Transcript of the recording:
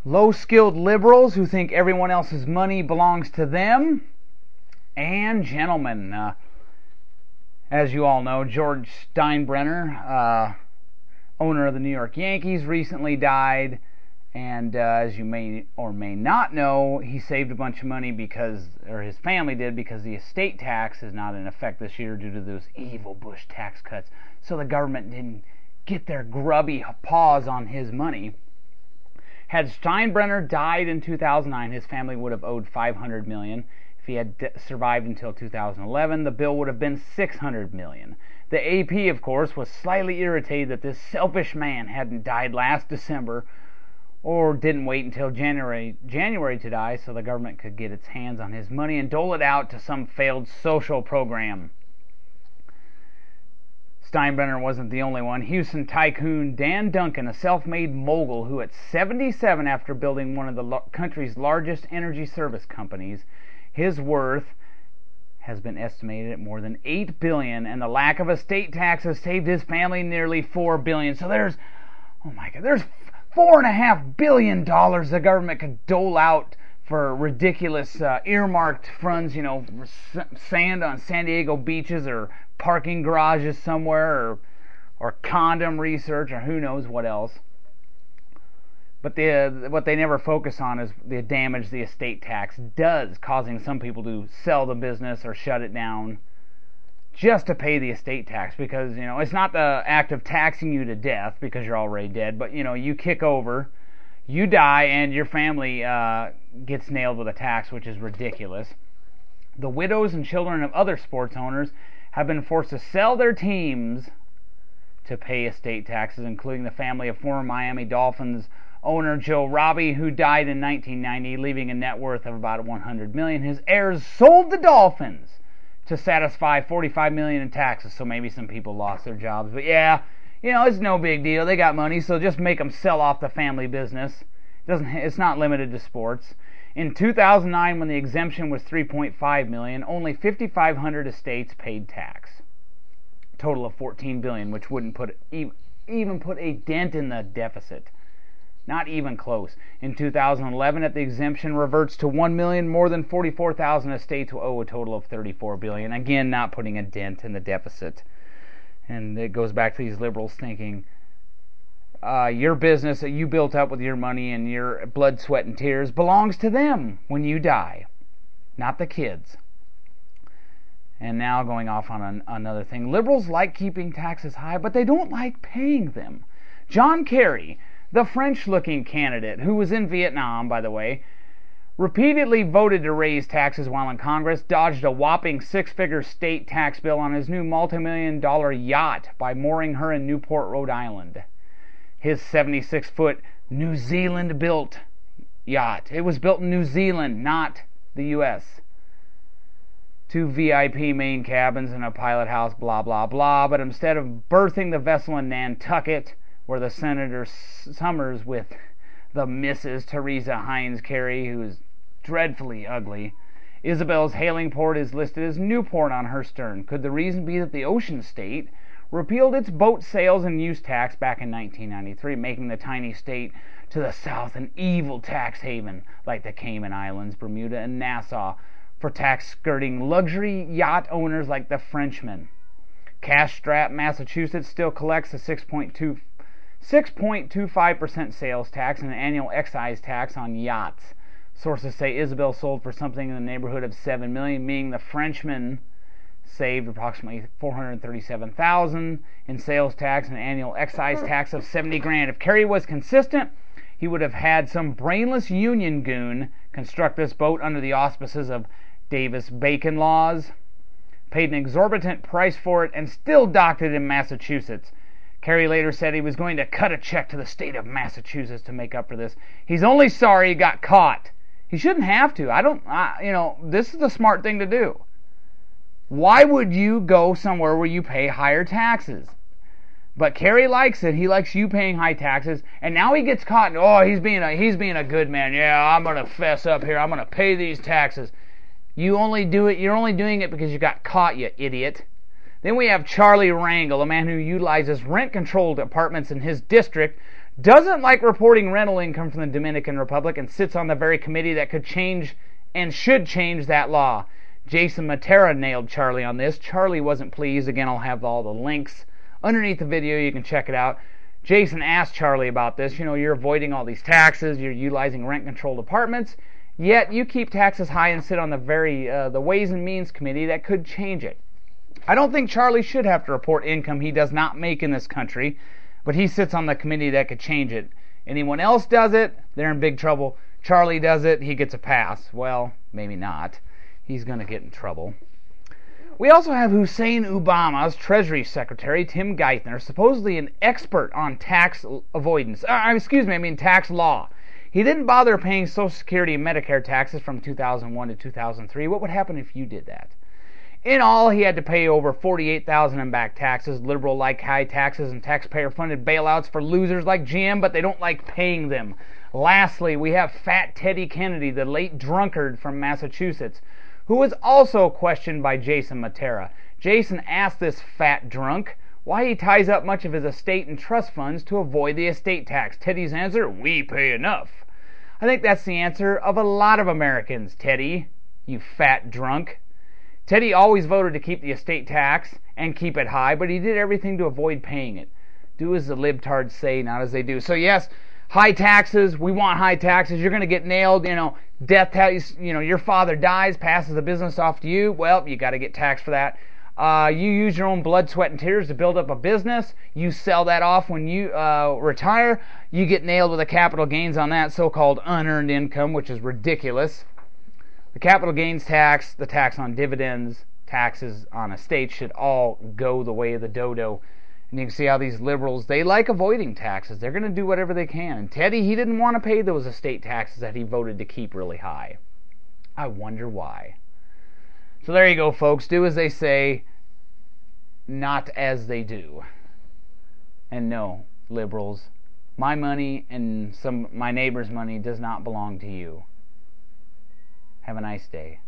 low-skilled liberals who think everyone else's money belongs to them, and gentlemen. As you all know, George Steinbrenner, owner of the New York Yankees, recently died. And as you may or may not know, he saved a bunch of money or his family did, because the estate tax is not in effect this year due to those evil Bush tax cuts. So the government didn't get their grubby paws on his money. Had Steinbrenner died in 2009, his family would have owed $500 million. If he had survived until 2011, the bill would have been $600 million. The AP, of course, was slightly irritated that this selfish man hadn't died last December, or didn't wait until January to die so the government could get its hands on his money and dole it out to some failed social program. Steinbrenner wasn't the only one. Houston tycoon Dan Duncan, a self-made mogul who at 77, after building one of the country's largest energy service companies, his worth has been estimated at more than $8 billion, and the lack of estate tax has saved his family nearly $4 billion. So there's $4.5 billion the government could dole out for ridiculous earmarked funds, sand on San Diego beaches, or parking garages somewhere, or condom research, or who knows what else. But what they never focus on is the damage the estate tax does, causing some people to sell the business or shut it down just to pay the estate tax, because it's not the act of taxing you to death because you're already dead, but you kick over, you die, and your family gets nailed with a tax, which is ridiculous. The widows and children of other sports owners have been forced to sell their teams to pay estate taxes, including the family of former Miami Dolphins owner Joe Robbie, who died in 1990, leaving a net worth of about $100 million. His heirs sold the Dolphins to satisfy $45 million in taxes, so maybe some people lost their jobs. But yeah, it's no big deal. They got money, so just make them sell off the family business. It's not limited to sports. In 2009, when the exemption was $3.5 million, only 5,500 estates paid tax. Total of $14 billion, which wouldn't even put a dent in the deficit. Not even close. In 2011, if the exemption reverts to $1 million, more than 44,000 estates will owe a total of $34 billion. Again, not putting a dent in the deficit. And it goes back to these liberals thinking, your business that you built up with your money and your blood, sweat, and tears belongs to them when you die, not the kids. And now going off on another thing. Liberals like keeping taxes high, but they don't like paying them. John Kerry, the French-looking candidate, who was in Vietnam, by the way, repeatedly voted to raise taxes while in Congress, dodged a whopping six-figure state tax bill on his new multi-million-dollar yacht by mooring her in Newport, Rhode Island. His 76-foot New Zealand-built yacht. It was built in New Zealand, not the U.S. 2 VIP main cabins and a pilot house, blah, blah, blah. But instead of berthing the vessel in Nantucket, where the Senator summers with the Mrs. Teresa Heinz Kerry, who is dreadfully ugly, Isabel's hailing port is listed as Newport on her stern. Could the reason be that the ocean state repealed its boat sales and use tax back in 1993, making the tiny state to the south an evil tax haven like the Cayman Islands, Bermuda, and Nassau for tax-skirting luxury yacht owners like the Frenchmen? Cash-strapped Massachusetts still collects a 6.25% sales tax and an annual excise tax on yachts. Sources say Isabel sold for something in the neighborhood of $7 million, meaning the Frenchmen saved approximately $437,000 in sales tax and an annual excise tax of $70,000. If Kerry was consistent, he would have had some brainless union goon construct this boat under the auspices of Davis-Bacon laws, paid an exorbitant price for it, and still docked it in Massachusetts. Kerry later said he was going to cut a check to the state of Massachusetts to make up for this. He's only sorry he got caught. He shouldn't have to. This is the smart thing to do. Why would you go somewhere where you pay higher taxes? But Kerry likes it. He likes you paying high taxes, and now he gets caught. Oh, he's being a good man. Yeah, I'm gonna fess up here. I'm gonna pay these taxes. You're only doing it because you got caught, you idiot. Then we have Charlie Rangel, a man who utilizes rent-controlled apartments in his district, doesn't like reporting rental income from the Dominican Republic, and sits on the very committee that could change and should change that law. Jason Matera nailed Charlie on this. Charlie wasn't pleased. Again, I'll have all the links underneath the video. You can check it out. Jason asked Charlie about this. You're avoiding all these taxes. You're utilizing rent-controlled apartments. Yet you keep taxes high and sit on the Ways and Means Committee that could change it. I don't think Charlie should have to report income he does not make in this country, but he sits on the committee that could change it. Anyone else does it, they're in big trouble. Charlie does it, he gets a pass. Well, maybe not. He's going to get in trouble. We also have Hussein Obama's Treasury Secretary, Tim Geithner, supposedly an expert on tax avoidance. Tax law. He didn't bother paying Social Security and Medicare taxes from 2001 to 2003. What would happen if you did that? In all, he had to pay over $48,000 in back taxes. Liberal like high taxes and taxpayer-funded bailouts for losers like GM, but they don't like paying them. Lastly, we have Fat Teddy Kennedy, the late drunkard from Massachusetts, who was also questioned by Jason Matera. Jason asked this fat drunk why he ties up much of his estate and trust funds to avoid the estate tax. Teddy's answer, we pay enough. I think that's the answer of a lot of Americans, Teddy, you fat drunk. Teddy always voted to keep the estate tax and keep it high, but he did everything to avoid paying it. Do as the libtards say, not as they do. So yes, high taxes, we want high taxes, you're going to get nailed, death, your father dies, passes the business off to you, well, you got to get taxed for that. You use your own blood, sweat, and tears to build up a business, you sell that off when you retire, you get nailed with the capital gains on that so-called unearned income, which is ridiculous. The capital gains tax, the tax on dividends, taxes on estates should all go the way of the dodo. And you can see how these liberals, they like avoiding taxes. They're going to do whatever they can. And Teddy, he didn't want to pay those estate taxes that he voted to keep really high. I wonder why. So there you go, folks. Do as they say, not as they do. And no, liberals, my money and my neighbor's money does not belong to you. Have a nice day.